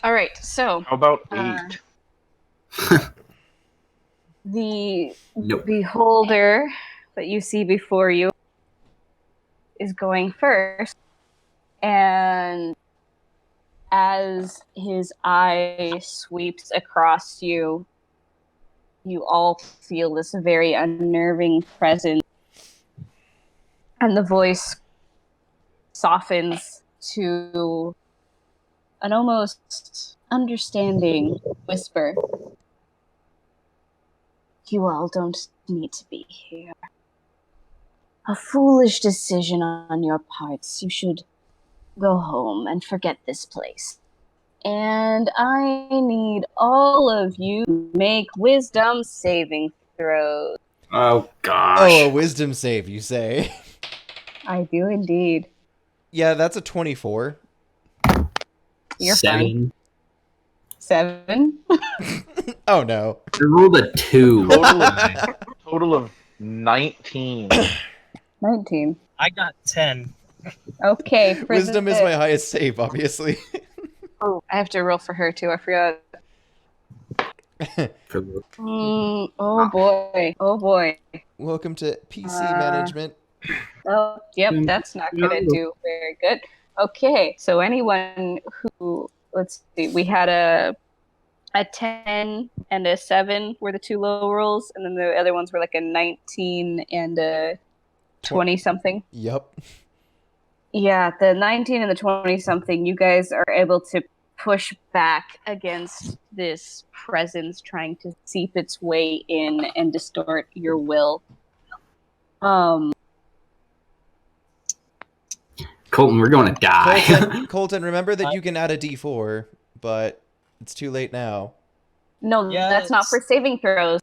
All right, so How about 8? the Nope. beholder that you see before you is going first, and as his eye sweeps across you, you all feel this very unnerving presence, and the voice softens to an almost understanding whisper. You all don't need to be here. A foolish decision on your parts. You should go home and forget this place. And I need all of you to make wisdom saving throws. Oh, gosh. Oh, a wisdom save, you say? I do indeed. Yeah, that's a 24. You're 7. fine. 7? Oh, no. I rolled a 2. Total of 19. 19. I got 10. Okay. For Wisdom is my highest save, obviously. Oh, I have to roll for her too. I forgot. Oh boy. Oh boy. Welcome to PC management. Oh, yep, that's not going to do very good. Okay, so anyone who, let's see, we had a 10 and a 7 were the two low rolls, and then the other ones were like a 19 and a 20-something. Yep. Yeah, the 19 and the 20-something, you guys are able to push back against this presence trying to seep its way in and distort your will. Colton, we're going to die. Colton, remember that you can add a d4, but it's too late now. No, Yeah, that's not for saving throws.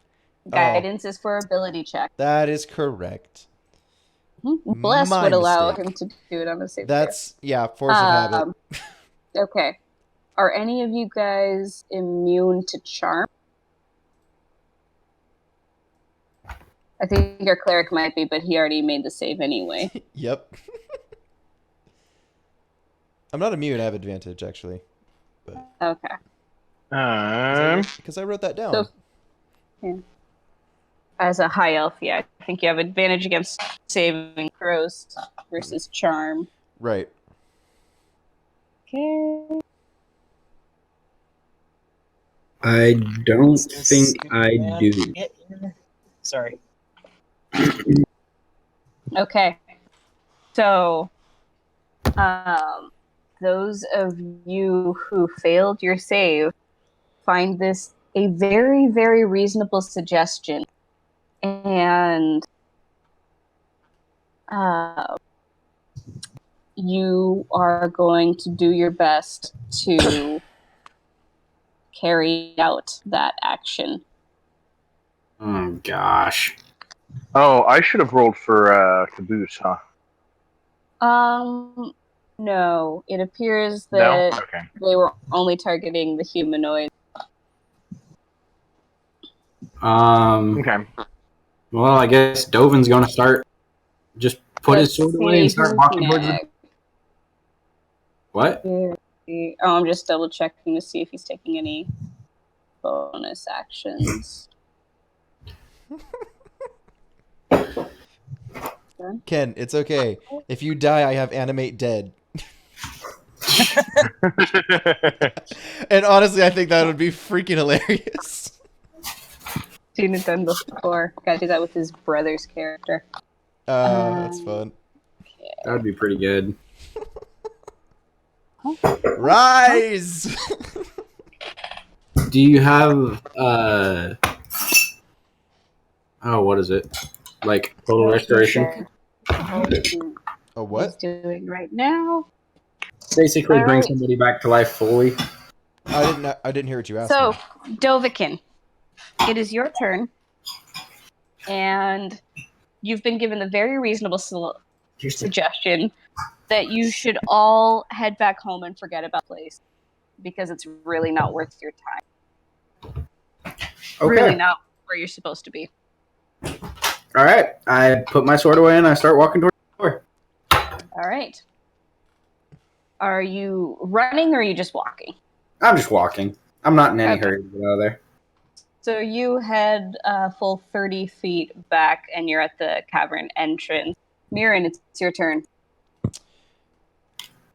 Guidance is for ability check. That is correct. Bless My would allow mistake. him to do it on a saving That's, yeah, force of habit. Okay. Are any of you guys immune to charm? I think your cleric might be, but he already made the save anyway. Yep. I'm not immune, I have advantage, actually. But Okay. because I wrote that down. So, yeah. As a high elf, yeah, I think you have advantage against saving throws versus charm. Right. Okay. I don't think I do. Sorry. Okay. So, those of you who failed your save find this a very, very reasonable suggestion. And you are going to do your best to carry out that action. Oh, gosh. Oh, I should have rolled for caboose, huh? No. It appears that No? Okay. they were only targeting the humanoid. Okay. Well, I guess Dovin's going to start. Just put his sword away and start walking towards the... What? Oh, I'm just double checking to see if he's taking any bonus actions. Ken, it's okay. If you die, I have animate dead. And honestly, I think that would be freaking hilarious. Seen it done before. Gotta do that with his brother's character. That's fun. Okay. That would be pretty good. Rise! Do you have, oh, what is it? Like, total restoration? A what? He's doing right now. Basically bring somebody back to life fully. I didn't hear what you asked. So, me. Dovahkiin, it is your turn. And you've been given the very reasonable suggestion that you should all head back home and forget about the place. Because it's really not worth your time. Okay. Really not where you're supposed to be. All right. I put my sword away and I start walking towards the door. All right. Are you running or are you just walking? I'm just walking. I'm not in any Okay. hurry to get out of there. So you head full 30 feet back, and you're at the cavern entrance. Mirren, it's your turn.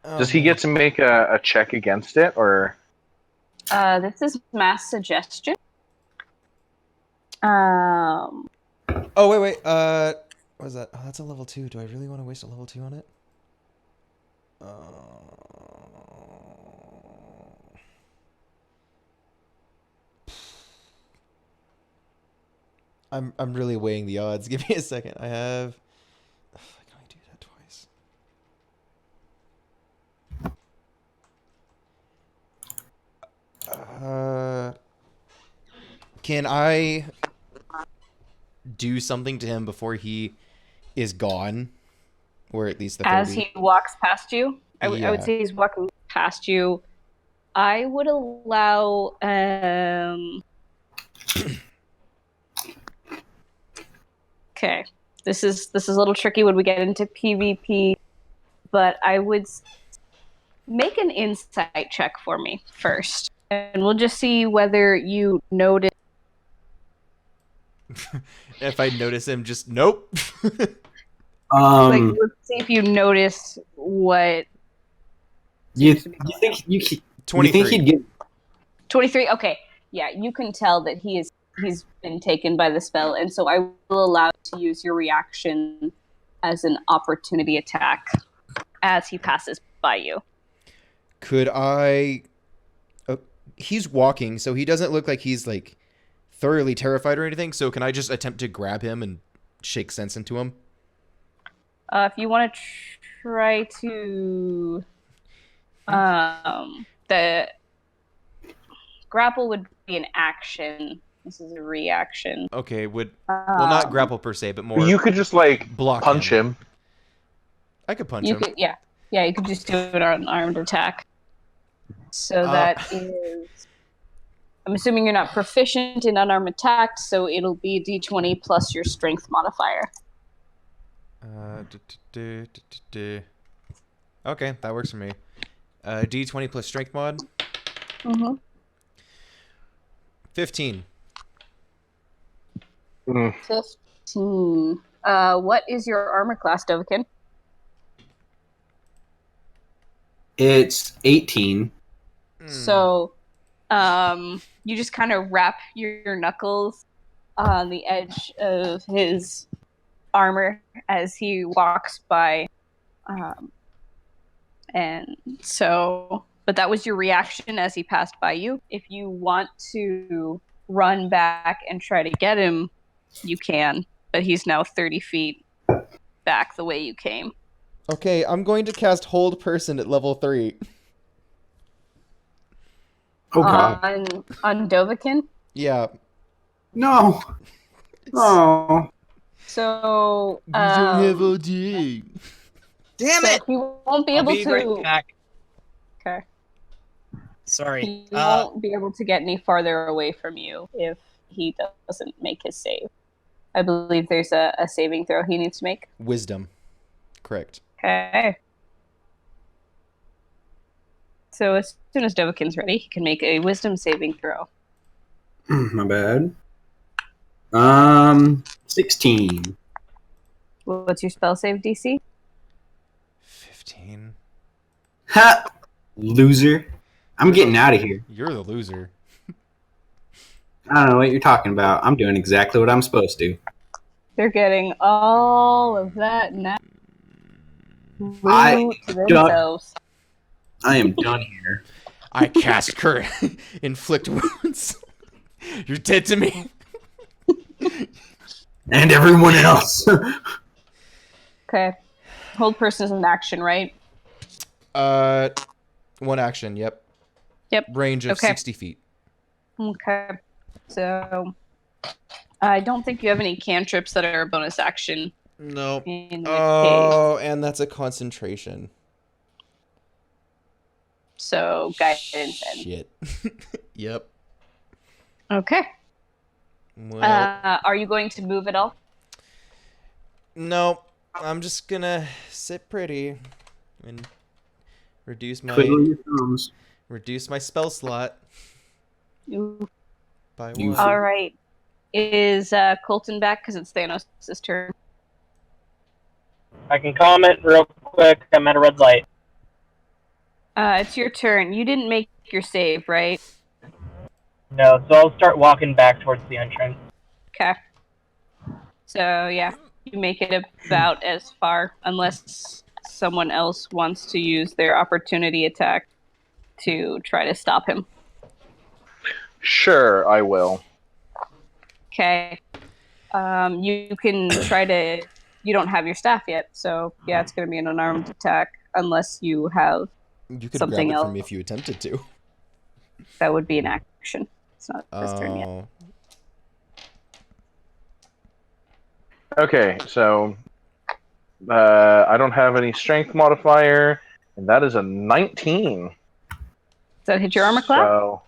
Oh, Does he man. get to make a check against it, or? This is mass suggestion. Um, Oh, wait. What was that? Oh, that's a level 2. Do I really want to waste a level 2 on it? I'm really weighing the odds. Give me a second. I have. I can only do that twice. Can I do something to him before he is gone, or at least the 30? as he walks past you, I would Yeah. say he's walking past you. I would allow. Okay, this is a little tricky when we get into PvP, but I would make an insight check for me first, and we'll just see whether you notice. If I notice him, just nope. Like, let's see if you notice what. You seems to be going think on. you 23. think he'd get 23. Okay, yeah, you can tell that he's been taken by the spell, and so I will allow you to use your reaction as an opportunity attack as he passes by you. Could I? He's walking, so he doesn't look like he's like thoroughly terrified or anything. So can I just attempt to grab him and shake sense into him? If you want to try to, the grapple would be an action. This is a reaction. Okay, well, not grapple per se, but more. You could just like block punch him. I could punch You him. could, yeah, you could just do an unarmed attack. So that is. I'm assuming you're not proficient in unarmed attack, so it'll be a d20 plus your strength modifier. Okay, that works for me. D20 plus strength mod. Mm-hmm. 15. 15. What is your armor class, Dovakin? it's 18. So, you just kind of wrap your knuckles on the edge of his armor as he walks by. And so, but that was your reaction as he passed by you. If you want to run back and try to get him, you can, but he's now 30 feet back the way you came. Okay, I'm going to cast Hold Person at level 3. Oh god. On Dovakin? Yeah. No. Oh. So, OD. Damn so it! he won't be I'll able be to. right back. Okay. Sorry. He won't be able to get any farther away from you if he doesn't make his save. I believe there's a saving throw he needs to make. Wisdom. Correct. Okay. So as soon as Dovakin's ready, he can make a wisdom saving throw. My bad. 16. What's your spell save DC? 15. Ha! Loser. I'm getting out of here. You're the loser. I don't know what you're talking about. I'm doing exactly what I'm supposed to. They're getting all of that now. I To themselves. I am done here. I cast Current. Inflict wounds. You're dead to me. And everyone else. Okay. Hold person is an action, right? One action, yep. Yep. Range of Okay. 60 feet. Okay. So I don't think you have any cantrips that are a bonus action. No. In which Oh, and that's a concentration. So guidance and Shit. Yep. okay. Well, Are you going to move at all? no. I'm just gonna sit pretty and reduce my Twiddle your thumbs. Reduce my spell slot Ooh. by You- one. All right. Is Colton back? Because it's Thanos' turn. I can comment real quick. I'm at a red light. It's your turn. You didn't make your save, right? No, so I'll start walking back towards the entrance. Okay. So, yeah, you make it about as far, unless someone else wants to use their opportunity attack to try to stop him. Sure, I will. Okay. You can try to. You don't have your staff yet, so yeah, it's going to be an unarmed attack unless you have. You could something grab it from else. me if you attempted to. That would be an action. It's not this turn yet. Oh. Okay, so I don't have any strength modifier, and that is a 19. Does that hit your armor class? So,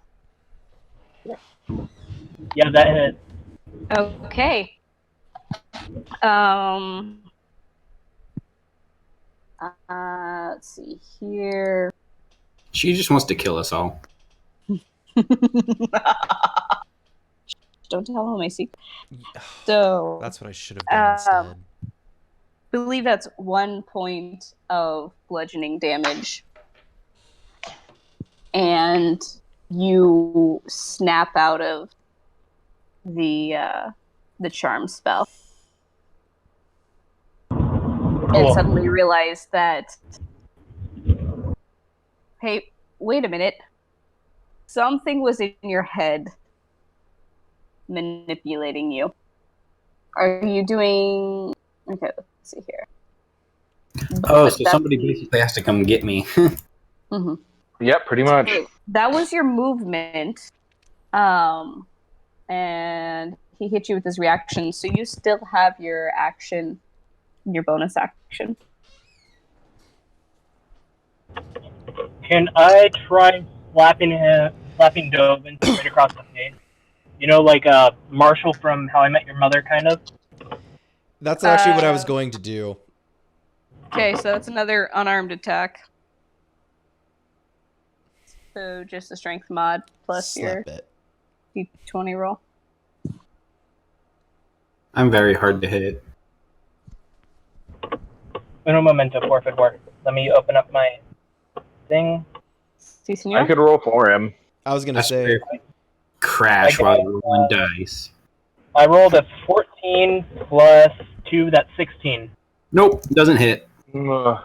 Yeah, that hit. Okay. Let's see here. She just wants to kill us all. Don't tell him my secret. So That's what I should have done instead. I believe that's 1 point of bludgeoning damage. And you snap out of the charm spell. And Cool. suddenly realize that, hey, wait a minute. Something was in your head manipulating you. Are you doing... Okay, let's see here. Oh, so That's somebody the- basically has to come get me. Mhm. yep, pretty much. So that was your movement. And he hit you with his reaction, so you still have your action, your bonus action. Can I try slapping Dovin straight across the face? You know, like Marshall from How I Met Your Mother, kind of? That's actually what I was going to do. Okay, so that's another unarmed attack. So just a strength mod plus your Slap it. D20 roll. I'm very hard to hit. Uno momento, por favor. Let me open up my thing. Si, senor? I could roll for him. I was gonna I say. swear. Crash I while got, rolling dice. I rolled a 14 plus 2, that's 16. Nope, doesn't hit. Ugh.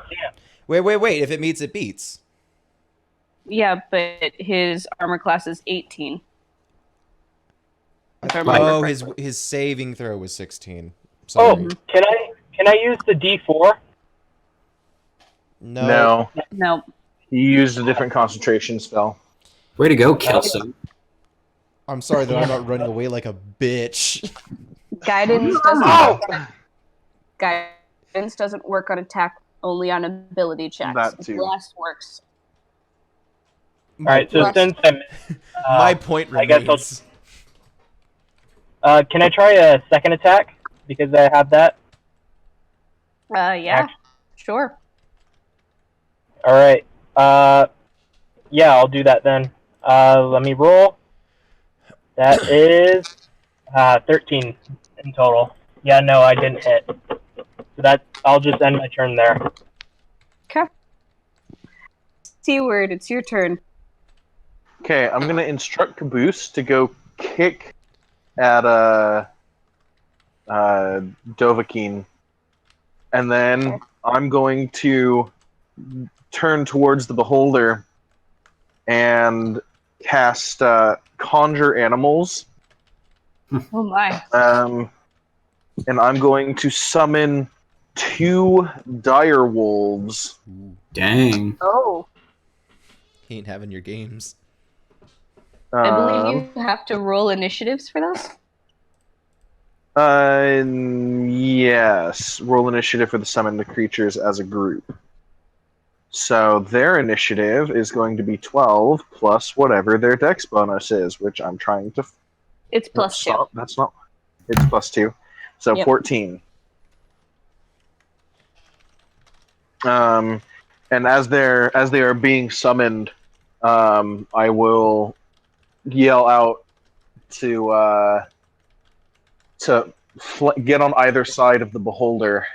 Wait. If it meets, it beats. Yeah, but his armor class is 18. If I remember Oh, correctly. his saving throw was 16. Oh, Sorry. can I use the D4? No. No. He used a different concentration spell. Way to go, Kelso. I'm sorry that I'm not running away like a bitch. Guidance doesn't Oh! Guidance doesn't work on attack, only on ability checks. That too. Blast works. Alright, so Plus- since I'm... My point I guess remains. can I try a second attack? Because I have that? Yeah, sure. Alright. Yeah, I'll do that then. Let me roll. That is 13 in total. Yeah, no, I didn't hit. So I'll just end my turn there. Okay. T-word, it's your turn. Okay, I'm gonna instruct Caboose to go kick at Dovahkiin, and then I'm going to turn towards the Beholder and cast Conjure Animals. Oh my. And I'm going to summon 2 dire wolves. Ooh, Dang. Oh. he ain't having your games. I Um, believe you have to roll initiatives for those. Yes. Roll initiative for the summoned creatures as a group. So their initiative is going to be 12 plus whatever their dex bonus is, which I'm trying to... It's plus 2. Stop. That's not... It's plus 2. So Yep. 14. And as they are being summoned, I will yell out to get on either side of the beholder.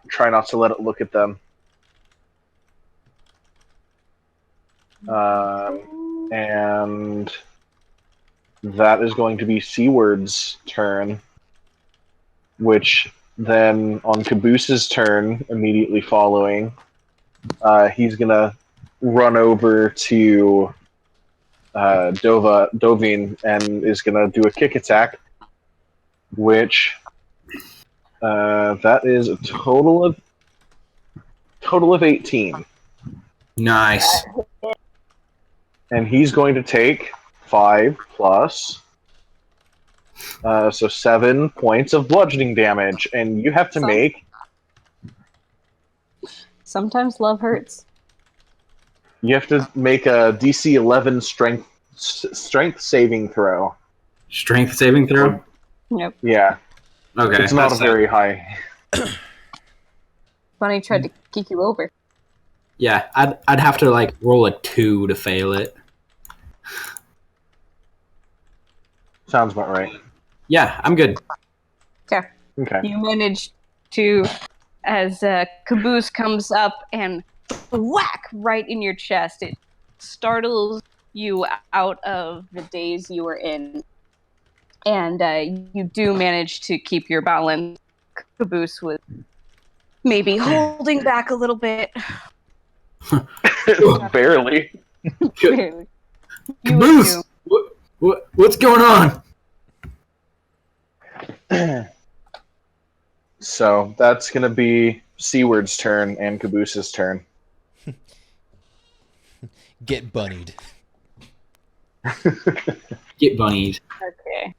Try not to let it look at them. And that is going to be Seaward's turn, which then on Caboose's turn, immediately following, he's going to run over to Dovin and is going to do a kick attack, which that is a total of 18. Nice. And he's going to take 5 plus, so 7 points of bludgeoning damage, and you have to make. Sometimes love hurts. You have to make a DC 11 strength saving throw. Strength saving throw? Yep. Yeah. Okay. It's not a very high. Bunny tried to kick you over. Yeah, I'd have to like roll a 2 to fail it. Sounds about right. Yeah, I'm good. Okay. Okay. You manage to, as Caboose comes up and whack right in your chest. It startles you out of the daze you were in. And you do manage to keep your balance. Caboose was maybe holding back a little bit. Barely. You Caboose! What's going on? So that's going to be Seaward's turn and Caboose's turn. Get bunnied. Get bunnied. Okay.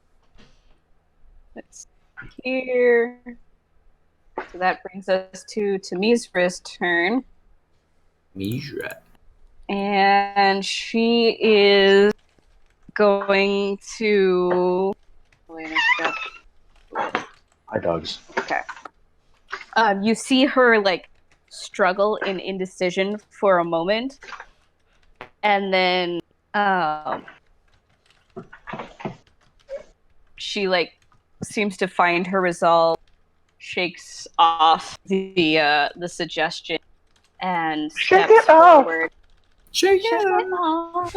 Let's see here. So that brings us to Misra's turn. Misra. And she is going to... Wait, I forgot. Hi, dogs. Okay. You see her, like, struggle in indecision for a moment. And then she, like, seems to find her resolve, shakes off the suggestion, and steps forward. Shake it off.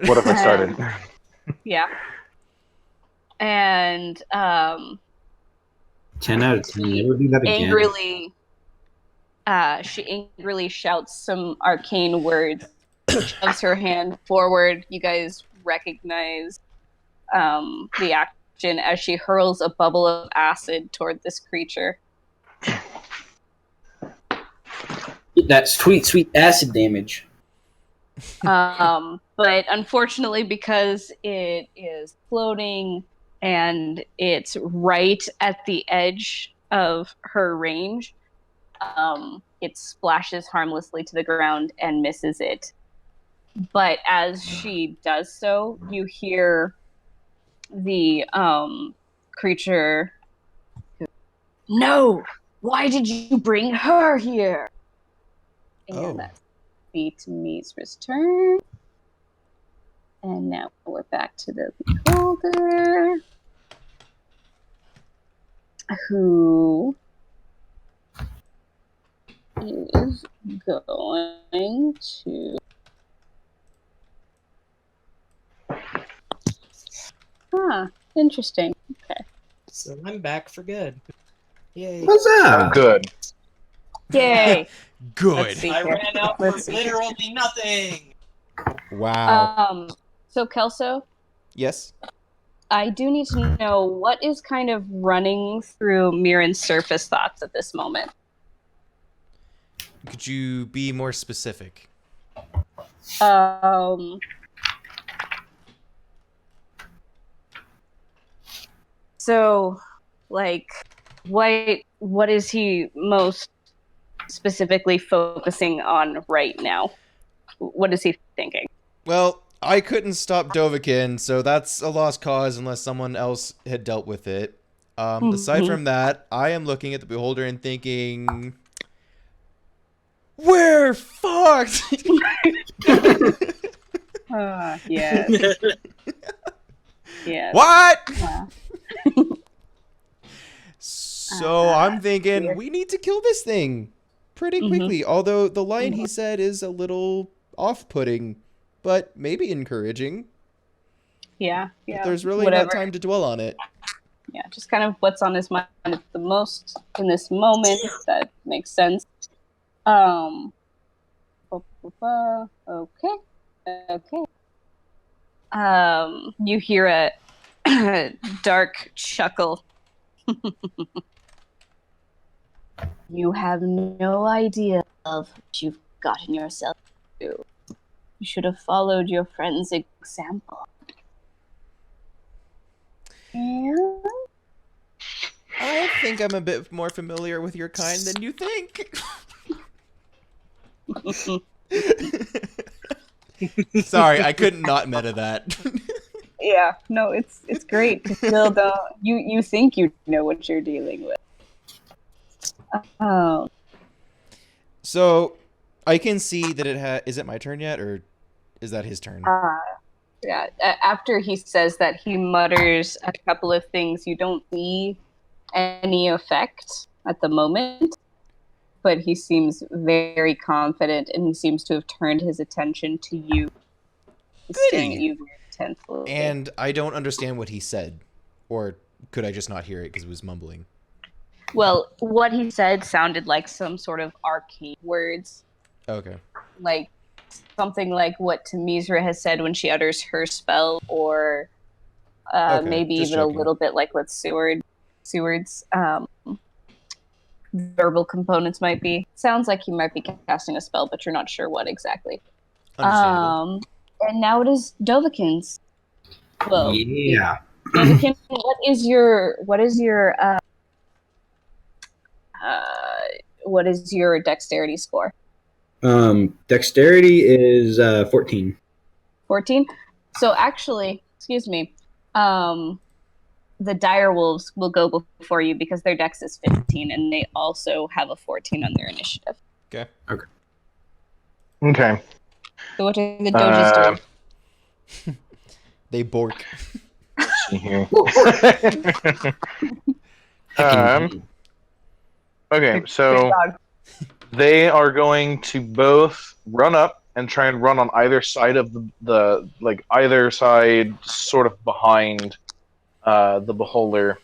What if I started? Yeah. And 10 out of 10. Never do that again. She angrily shouts some arcane words, shoves her hand forward. You guys recognize the action as she hurls a bubble of acid toward this creature. Get that sweet, sweet acid damage. But unfortunately, because it is floating and it's right at the edge of her range, it splashes harmlessly to the ground and misses it. But as she does so, you hear the creature, "No! Why did you bring her here?" And that's to Misra's turn. And now we're back to the beholder, who is going to... interesting. Okay. So I'm back for good. Yay. What's up? Good. Yay! Good. Let's see I here. ran out for literally nothing. Wow. So Kelso, Yes. I do need to know what is kind of running through Mirren's surface thoughts at this moment. Could you be more specific? So, like, what is he most specifically focusing on right now? What is he thinking? Well, I couldn't stop Dovahkiin, so that's a lost cause unless someone else had dealt with it. Aside from that, I am looking at the beholder and thinking, We're fucked. Yes. Yes. What? Yeah. So I'm thinking weird. we need to kill this thing pretty quickly. Although the line he said is a little off-putting, but maybe encouraging. Yeah. But there's really Whatever. not time to dwell on it. Yeah, just kind of what's on his mind at the most in this moment. That makes sense. Okay. You hear a dark chuckle. You have no idea of what you've gotten yourself into. You should have followed your friend's example. And I think I'm a bit more familiar with your kind than you think. Sorry, I couldn't not meta that. yeah, no, it's great. Still don't you think you know what you're dealing with. Oh. So, I can see that is it my turn yet, or is that his turn? Yeah, after he says that, he mutters a couple of things. You don't see any effect at the moment, but he seems very confident, and he seems to have turned his attention to you. He's staring at you very intently. And I don't understand what he said. Or could I just not hear it because it was mumbling? Well, what he said sounded like some sort of arcane words. Okay. Like something like what Temesra has said when she utters her spell, or maybe even a little bit like what Seward's verbal components might be. Sounds like he might be casting a spell, but you're not sure what exactly. Understandable. And now it is Dovahkiin's. Well, Yeah. Dovahkiin, what is your dexterity score? Dexterity is 14. 14? So actually, excuse me, the dire wolves will go before you because their dex is 15, and they also have a 14 on their initiative. Okay. So what are the Doges doing? They bork. Let's see here. Okay, so they are going to both run up and try and run on either side of the either side, sort of behind the beholder,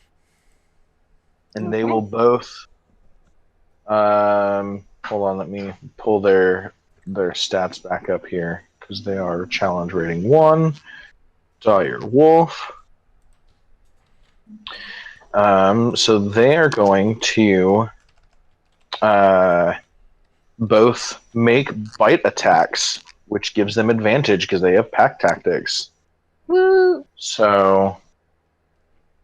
and they will both. Hold on, let me pull their stats back up here because they are challenge rating 1. Dire Wolf. So they are going to both make bite attacks, which gives them advantage because they have pack tactics. Woo! So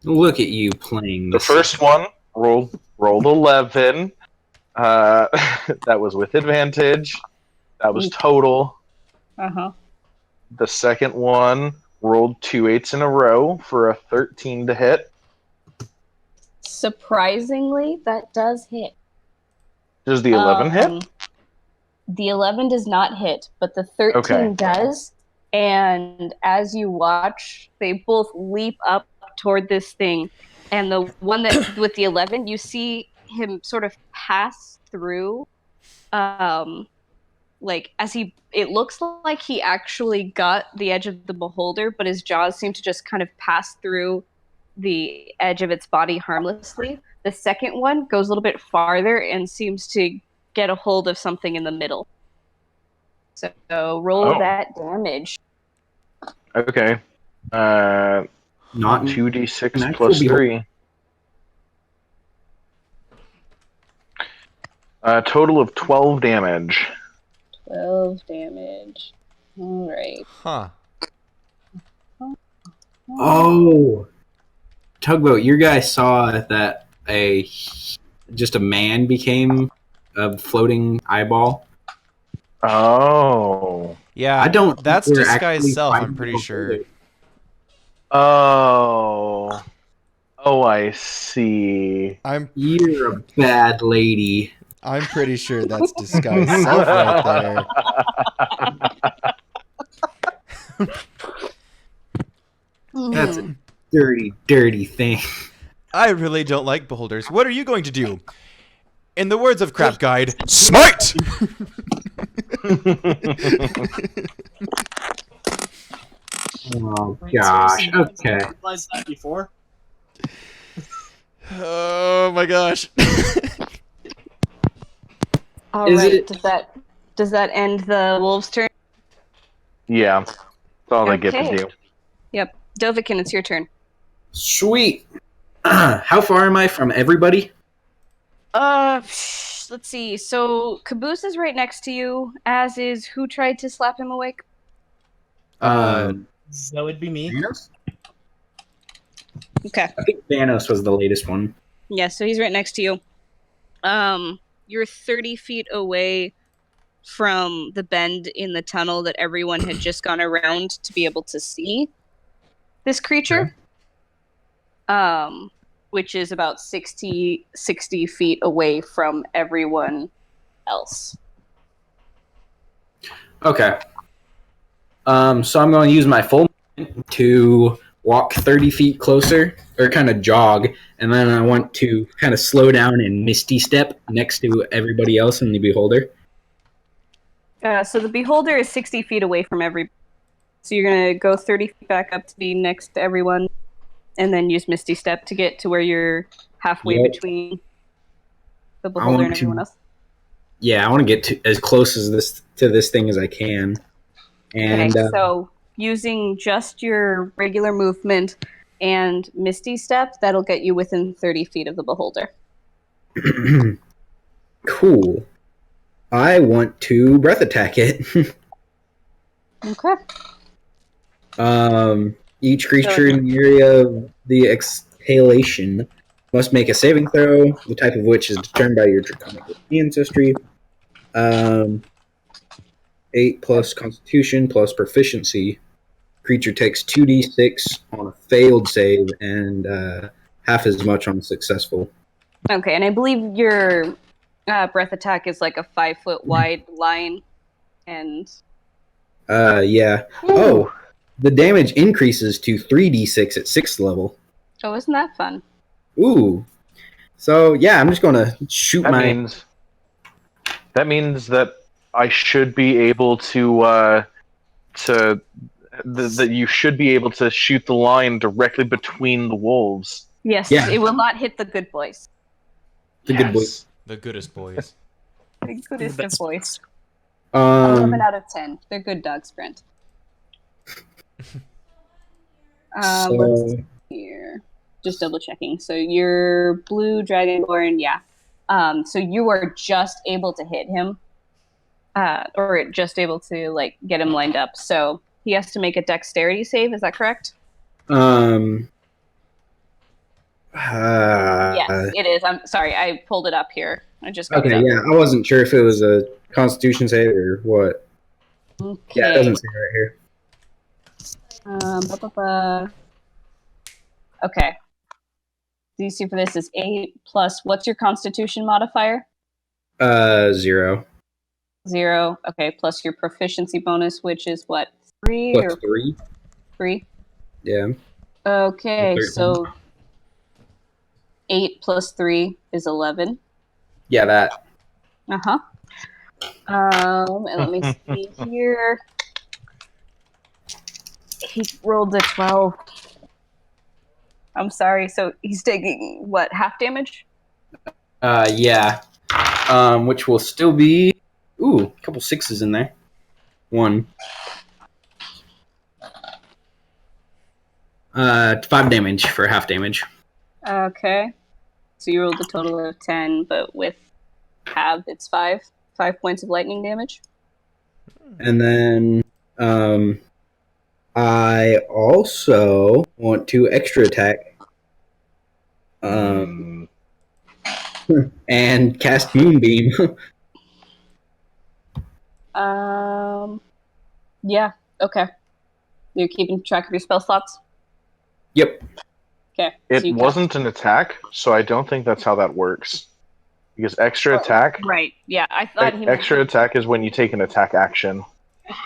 Look at you playing the first one rolled 11. That was with advantage. That was total. The second one rolled 2 8s in a row for a 13 to hit. Surprisingly, that does hit. Does the 11 hit? The 11 does not hit, but the 13 does. And as you watch, they both leap up toward this thing. And the one that with the 11, you see him sort of pass through. It looks like he actually got the edge of the beholder, but his jaws seem to just kind of pass through the edge of its body harmlessly. The second one goes a little bit farther and seems to get a hold of something in the middle. So roll that damage. Okay. Not 2d6 plus 3. Total of 12 damage. 12 damage. All right. Huh. Oh, Tugboat, your guy saw that just a man became a floating eyeball. Oh. Yeah, I don't. That's disguised self, I'm pretty sure. Oh, I see. You're a bad lady. I'm pretty sure that's disguise self right there. That's a dirty, dirty thing. I really don't like beholders. What are you going to do? In the words of Crap Guide, smite! Oh gosh. Okay. Realized that before. Oh my gosh. All Is right. it- Does that end the wolves' turn? Yeah, that's all they get to Okay. do. Yep. Dovahkiin, it's your turn. Sweet. How far am I from everybody? Let's see. So Caboose is right next to you, as is who tried to slap him awake. That would be me. Thanos? Okay. I think Thanos was the latest one. Yeah, so he's right next to you. You're 30 feet away from the bend in the tunnel that everyone had just gone around to be able to see this creature. Which is about 60 feet away from everyone else. Okay. So I'm going to use my full movement to walk 30 feet closer, or kind of jog, and then I want to kind of slow down and misty step next to everybody else in the beholder. So the beholder is 60 feet away from everybody. So you're going to go 30 feet back up to be next to everyone, and then use Misty Step to get to where you're halfway Yep. between the beholder and everyone else. Yeah, I want to get to as close as this thing as I can. And Okay, so using just your regular movement and Misty Step, that'll get you within 30 feet of the beholder. cool. I want to breath attack it. Okay. Each creature in the area of the exhalation must make a saving throw, the type of which is determined by your draconic ancestry. 8 plus Constitution plus Proficiency. Creature takes 2d6 on a failed save and half as much on a successful. Okay, and I believe your breath attack is like a 5 foot wide line, and Yeah. Oh, the damage increases to 3d6 at 6th level. oh, isn't that fun? Ooh. So yeah, I'm just gonna shoot That means that I should be able that you should be able to shoot the line directly between the wolves. Yes, Yeah. it will not hit the good boys. the good boys. The goodest boys. The goodest of boys. Um, 11 out of 10. They're good dogs, Brent. Let's so see here. Just double checking. So you're blue dragonborn, yeah. So you are just able to hit him, or just able to like get him lined up. So he has to make a dexterity save. Is that correct? Yes, it is. I'm sorry. I pulled it up here. I just got it Okay, up. yeah, I wasn't sure if it was a Constitution save or what. Okay. Yeah, it doesn't say right here. Okay. DC for this is 8 plus what's your Constitution modifier? 0 0. Okay, plus your proficiency bonus, which is what? 3 plus or 3. 3? Yeah. Okay, 13. so 8 plus 3 is 11. Yeah, that. Uh-huh. And let me see here. He rolled a 12. I'm sorry, so he's taking, what, half damage? Yeah. Which will still be a couple 6s in there. 1. 5 damage for half damage. Okay. So you rolled a total of 10, but with half, it's 5. 5 points of lightning damage. And then I also want to extra attack and cast Moonbeam. Yeah, okay. You're keeping track of your spell slots? Yep. Okay. It wasn't an attack, so I don't think that's how that works. Because extra attack, Right. Yeah, I thought he extra meant. attack is when you take an attack action.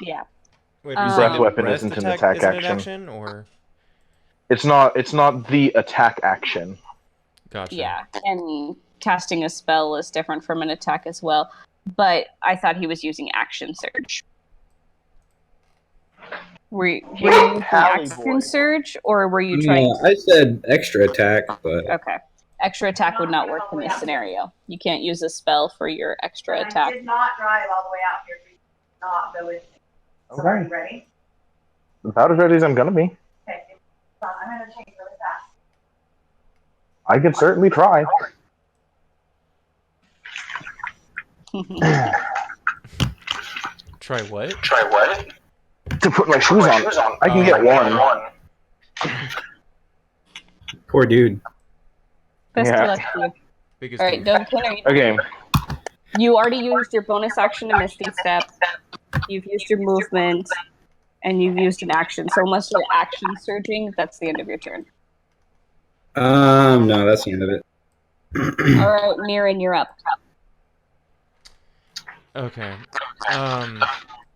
Yeah. Wait, are you Breath saying weapon rest isn't an attack attack isn't an action. action, or It's not the attack action. gotcha? Yeah, and casting a spell is different from an attack as well. But I thought he was using action surge. Were you using action surge, or were you trying I said extra attack, but Okay. Extra attack would not work in this scenario. You can't use a spell for your extra attack. I did not drive all the way out here. Not go with me. So are you ready? About as ready as I'm gonna be. Okay. So I'm gonna change really fast. I can certainly try. Try what? To put my shoes on. I can get one. poor dude. Best Yeah. of luck to you. Biggest All right, dude. Dovekin, Okay. you already used your bonus action to Misty Step. You've used your movement, and you've used an action. So unless you're action surging, that's the end of your turn. No, that's the end of it. All right, Mirren, you're up. Okay.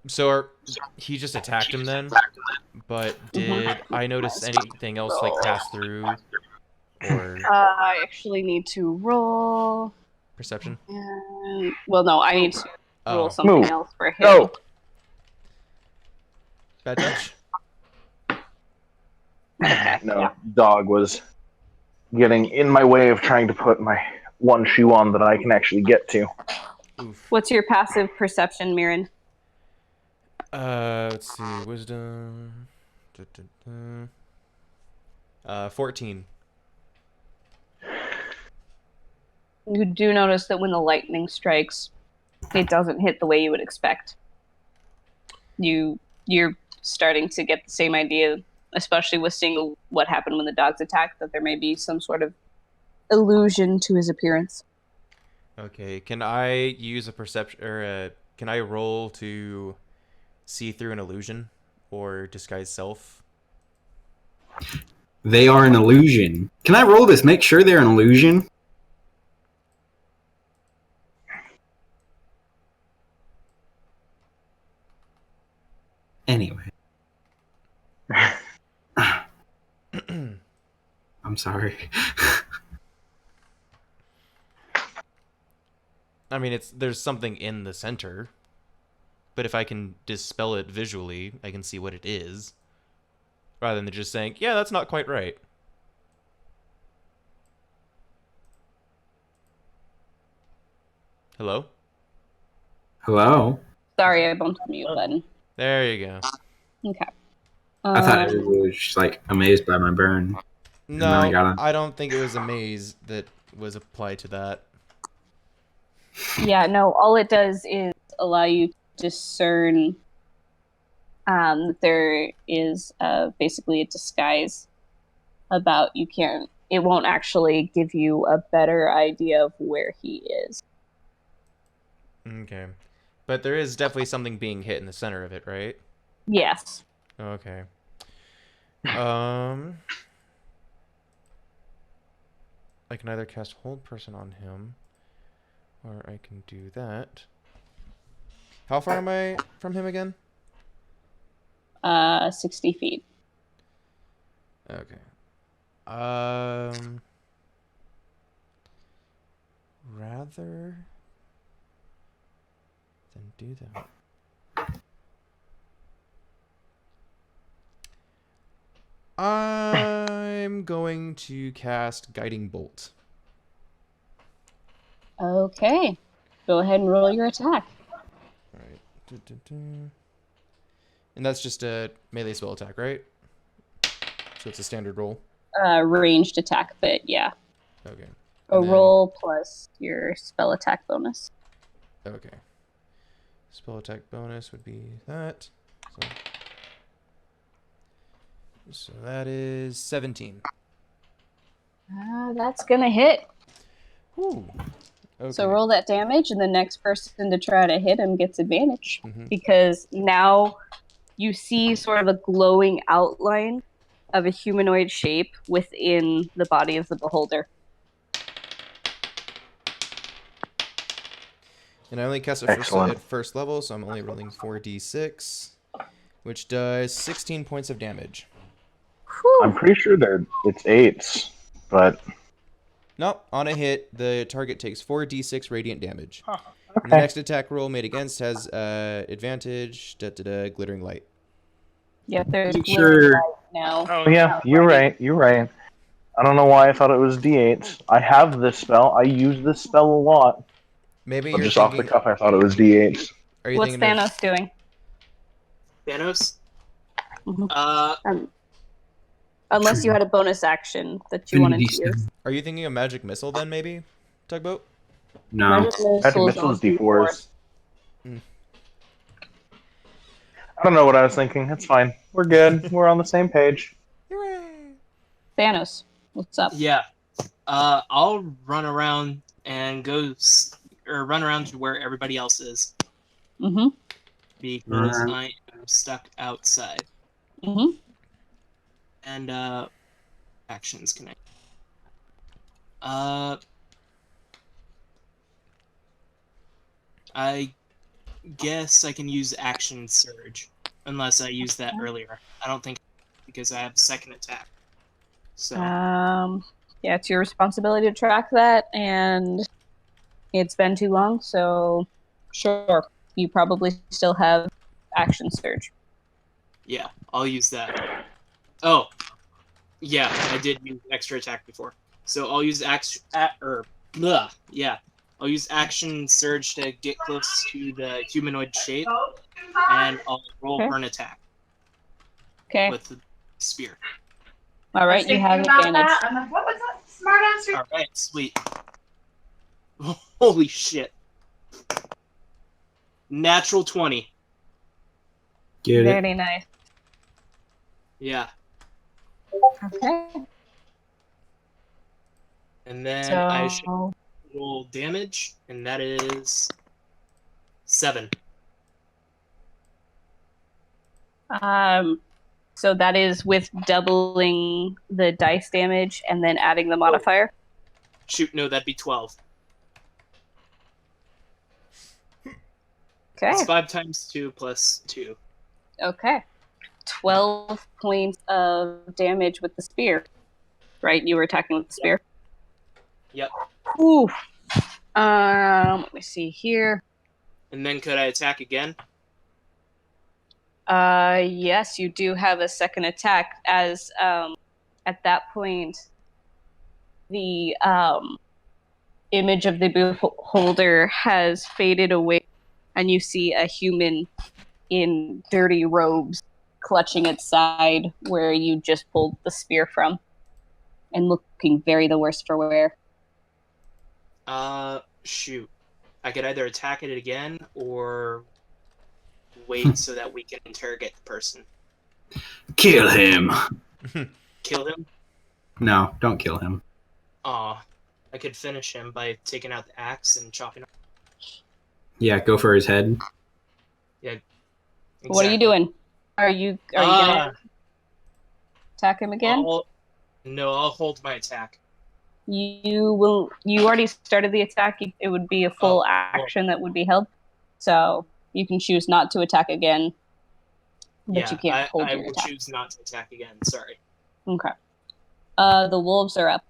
So he just attacked him then, but did I notice anything else like pass through, or I actually need to roll. perception? And, well, no, I need to roll Oh, something Move. else for him. Go. bad touch. No, dog was getting in my way of trying to put my one shoe on that I can actually get to. Oof. What's your passive perception, Mirren? Let's see, wisdom. 14. You do notice that when the lightning strikes, it doesn't hit the way you would expect. You're starting to get the same idea, especially with seeing what happened when the dogs attacked, that there may be some sort of illusion to his appearance. Okay, can I use a perception, or can I roll to see through an illusion or disguise self? They are an illusion. Can I roll this? Make sure they're an illusion. Anyway. I'm sorry. I mean, there's something in the center, but if I can dispel it visually, I can see what it is, rather than just saying, yeah, that's not quite right. Hello? Hello? Sorry, I bumped the mute button. There you go. Okay. I thought everyone was just like amazed by my burn. No, I don't think it was a maze that was applied to that. Yeah, no, all it does is allow you to discern that there is basically a disguise about you can't. It won't actually give you a better idea of where he is. Okay. But there is definitely something being hit in the center of it, right? Yes. Okay. I can either cast Hold Person on him, or I can do that. How far am I from him again? 60 feet. Okay. Rather than do that. I'm going to cast Guiding Bolt. Okay. Go ahead and roll your attack. Alright. And that's just a melee spell attack, right? So it's a standard roll. Ranged attack, but yeah. Okay. A roll plus your spell attack bonus. Okay. Spell attack bonus would be that. So that is 17. That's gonna hit. Ooh. Okay. So roll that damage, and the next person to try to hit him gets advantage. Mhm. Because now you see sort of a glowing outline of a humanoid shape within the body of the beholder. And I only cast it Excellent. at first level, so I'm only rolling 4d6, which does 16 points of damage. I'm pretty sure it's 8s, but Nope, on a hit, the target takes 4d6 radiant damage. okay. And the next attack roll made against has advantage, glittering light. Yep, there's You glittering sure? light now. Oh yeah, you're right. You're right. I don't know why I thought it was D8s. I have this spell. I use this spell a lot, Maybe but you're just off the thinking. cuff, I thought it was D8s. Are you What's thinking Thanos doing? Thanos. Mhm. Uh, Unless you had a bonus action that you wanted to use. Are you thinking of magic missile then? Maybe tugboat. No. Magic Magic missiles missiles on D4s. Hmm. I don't know what I was thinking. It's fine. We're good. We're on the same page. Hooray! Thanos, what's up? yeah. I'll run around and run around to where everybody else is Mm-hmm. because I am stuck outside. Mm-hmm. And actions can I guess I can use action surge unless I used that earlier. I don't think because I have second attack. So Yeah, it's your responsibility to track that, and it's been too long, so sure, you probably still have action surge. yeah, I'll use that. Oh, yeah, I did use extra attack before. So I'll use I'll use action surge to get close to the humanoid shape, and I'll roll for an attack Okay. with the spear. All right, you have advantage. That. I'm like, what was that smart answer? All right, sweet. Holy shit! Natural 20. Get it. Very nice. Yeah, Okay. and then I should So roll damage, and that is 7. so that is with doubling the dice damage and then adding the modifier. Shoot, no, that'd be 12. Okay. It's 5 times 2 plus 2. Okay. 12 points of damage with the spear. Right? You were attacking with the spear. Yep. Ooh. Let me see here. And then could I attack again? Yes, you do have a second attack as at that point the image of the beholder has faded away and you see a human in dirty robes clutching its side where you just pulled the spear from and looking very the worse for wear. Shoot. I could either attack it again or wait so that we can interrogate the person. Kill him. Kill him? No, don't kill him. Aw. I could finish him by taking out the axe and chopping off. Yeah, go for his head. Yeah. Exactly. What are you doing? Are you gonna attack him again? I'll hold my attack. You already started the attack. It would be a full action that would be held. So you can choose not to attack again. But you can't hold I your will attack. choose not to attack again. Sorry. Okay. The wolves are up.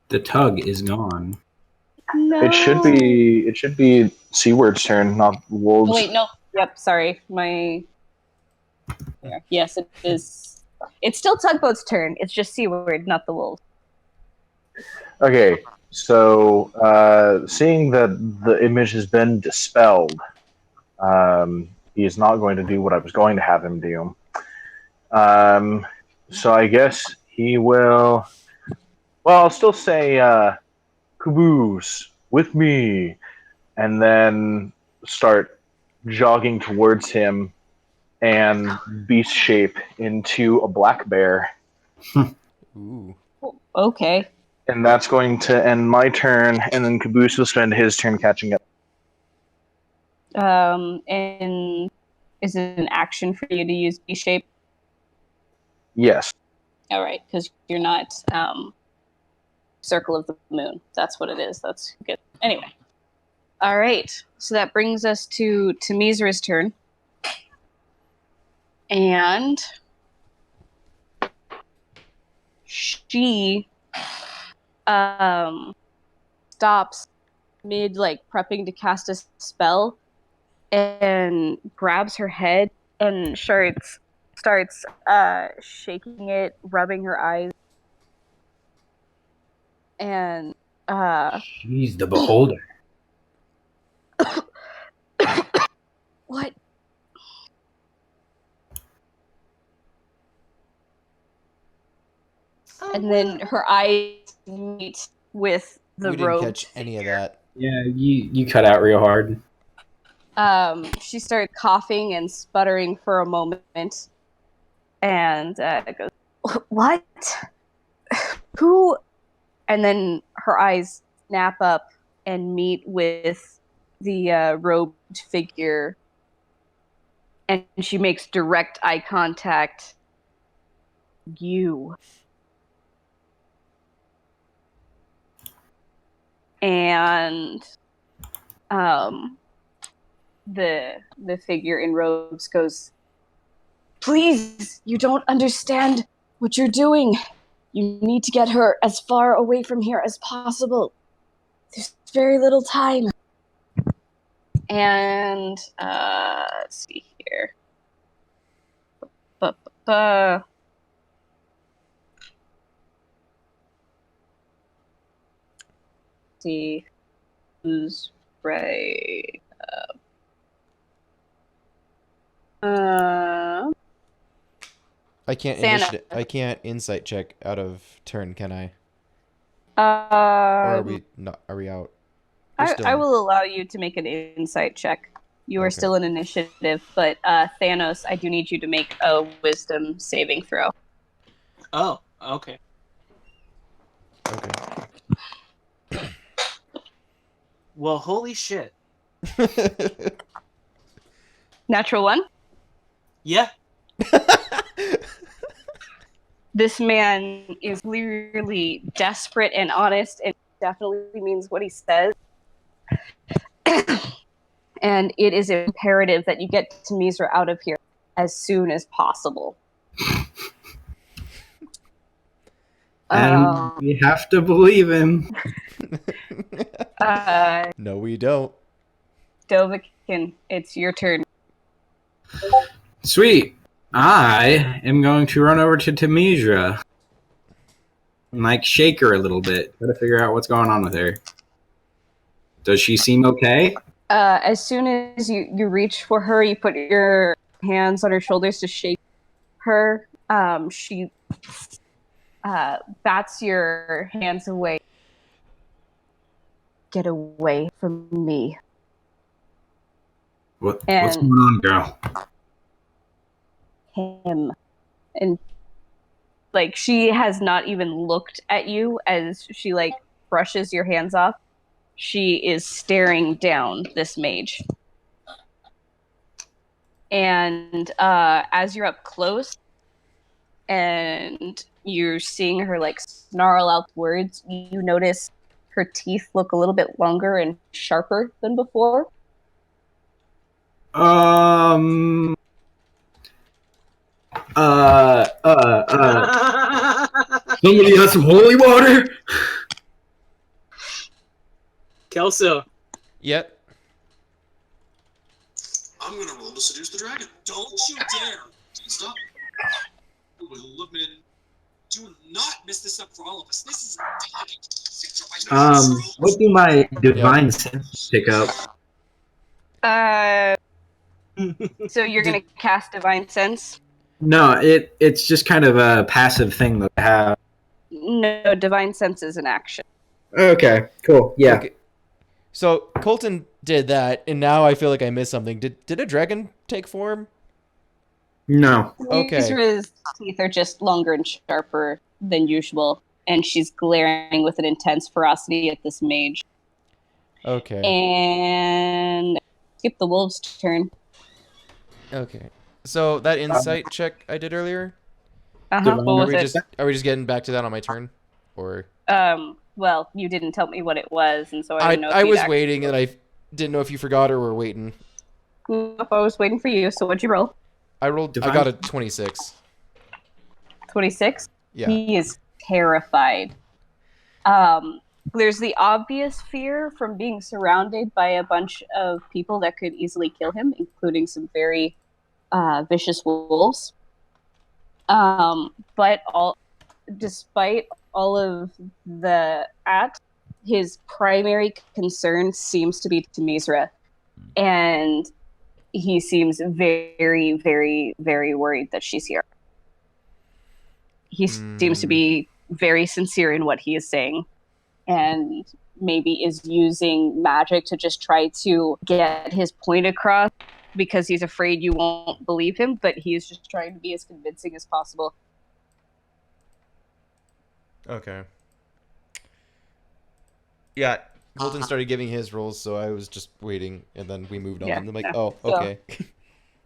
The tug is gone. No. It should be Seaward's turn, not Wolves. Oh, wait, no. Yep, sorry. Yes, it is. It's still Tugboat's turn. It's just Seaward, not the wolves. Okay, so seeing that the image has been dispelled, he is not going to do what I was going to have him do. So I guess he will. Well, I'll still say caboose with me, and then start jogging towards him and beast shape into a black bear. Ooh. Okay. And that's going to end my turn, and then Caboose will spend his turn catching up. And is it an action for you to use B-shape? Yes. All right, because you're not circle of the moon. That's what it is. That's good. Anyway. All right. So that brings us to Misra's turn. And she stops mid like prepping to cast a spell and grabs her head and starts shaking it, rubbing her eyes, and She's the beholder. what? And then her eyes meet with the We didn't robed catch any of figure. that. Yeah, you cut out real hard. She started coughing and sputtering for a moment, and goes, "What? Who?" And then her eyes snap up and meet with the robed figure, and she makes direct eye contact. You. And the figure in robes goes, "Please, you don't understand what you're doing. You need to get her as far away from here as possible. There's very little time." And let's see here. See who's right. I can't Santa. I can't insight check out of turn, can I? Or are we not? Are we out? I will allow you to make an insight check. You are Okay. still in initiative, but Thanos, I do need you to make a wisdom saving throw. Oh, okay. Okay. Well, holy shit. Natural 1? Yeah. This man is clearly desperate and honest and definitely means what he says. And it is imperative that you get Misra out of here as soon as possible. And we have to believe him. No, we don't. Dovahkiin, it's your turn. Sweet. I am going to run over to Tamizra and like shake her a little bit. Try to figure out what's going on with her. Does she seem okay? As soon as you reach for her, you put your hands on her shoulders to shake her. She bats your hands away. Get away from me. What's And going on, girl? him. And like she has not even looked at you as she like brushes your hands off. She is staring down this mage. And as you're up close and you're seeing her like snarl out words, you notice her teeth look a little bit longer and sharper than before. Somebody has some holy water? Kelso. Yep. I'm gonna roll to seduce the dragon. Don't you dare! Stop. Do not mess this up for all of us. This is What do my divine sense pick up? So you're gonna cast Divine Sense? No, it's just kind of a passive thing that I have. No, Divine Sense is an action. Okay, cool. Yeah. Okay. So Colton did that, and now I feel like I missed something. Did a dragon take form? No. Okay. Misra's teeth are just longer and sharper than usual, and she's glaring with an intense ferocity at this mage. Okay. And skip the wolf's turn. Okay. So that insight check I did earlier. What Divine- was Are we it? just getting back to that on my turn, or Well, you didn't tell me what it was, and so I didn't know. I was waiting, and I didn't know if you forgot or were waiting. If I was waiting for you, so what'd you roll? I got a 26. 26? Yeah. He is terrified. There's the obvious fear from being surrounded by a bunch of people that could easily kill him, including some very vicious wolves. But despite all of his primary concern seems to be to Misra. And he seems very, very, very worried that she's here. He seems to be very sincere in what he is saying, and maybe is using magic to just try to get his point across because he's afraid you won't believe him, but he is just trying to be as convincing as possible. Okay. Yeah, Colton started giving his rolls, so I was just waiting, and then we moved on. Yeah, And I'm like, no. oh, okay.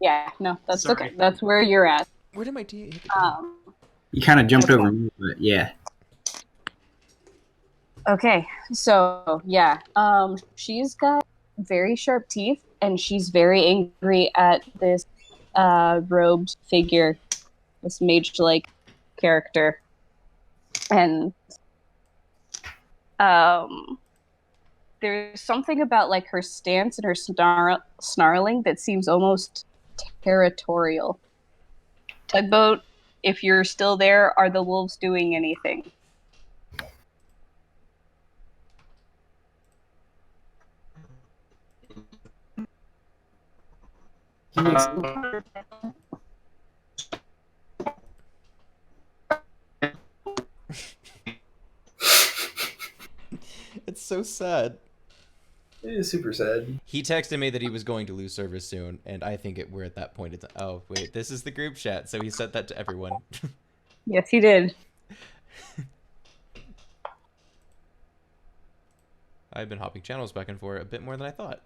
Yeah, no, that's Sorry. okay. That's where you're at. Where did my D hit? You kind of jumped over me, but yeah. Okay, so yeah, she's got very sharp teeth, and she's very angry at this robed figure, this mage-like character, and there's something about like her stance and her snarling that seems almost territorial. Tugboat, if you're still there, are the wolves doing anything? It's so sad. It is super sad. He texted me that he was going to lose service soon, and I think we're at that point. Oh, wait, this is the group chat, so he sent that to everyone. Yes, he did. I've been hopping channels back and forth a bit more than I thought.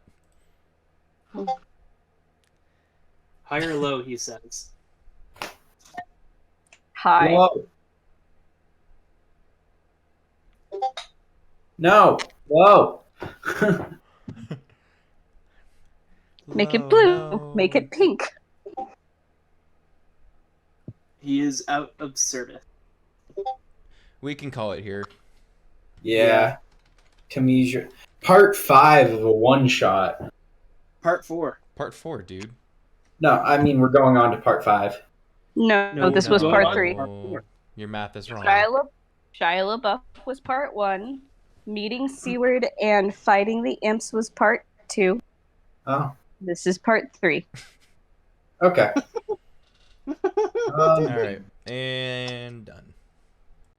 High or low, he says. Hi. Whoa. No. Whoa. Make it blue. Make it pink. He is out of service. We can call it here. Yeah. Kamisha. Part 5 of a one-shot. Part 4. Part 4, dude. No, I mean, we're going on to part 5. No, this was no. part 3. Oh, your math is wrong. Shia LaBeouf was part 1. Meeting Seward and fighting the imps was part 2. Oh. This is part 3. Okay. All right, and done.